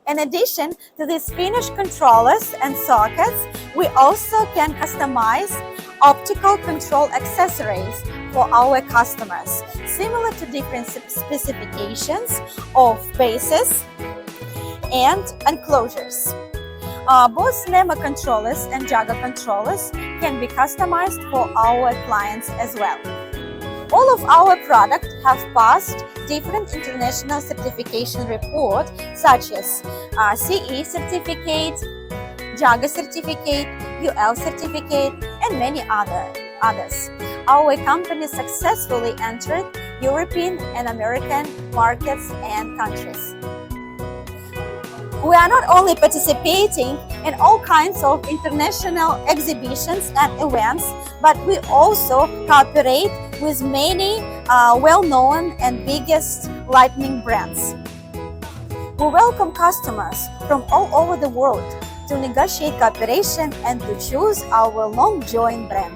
In addition to these finished controllers and sockets, we also can customize optical control accessories for our customers, similar to different specifications of bases and enclosures. Both NEMA controllers and Jaga controllers can be customized for our clients as well. All of our products have passed different international certification reports such as CE certificate, Jaga certificate, UL certificate, and many others. Our company successfully entered European and American markets and countries. We are not only participating in all kinds of international exhibitions and events, but we also cooperate with many well-known and biggest lighting brands. We welcome customers from all over the world to negotiate cooperation and to choose our LongJoin brand.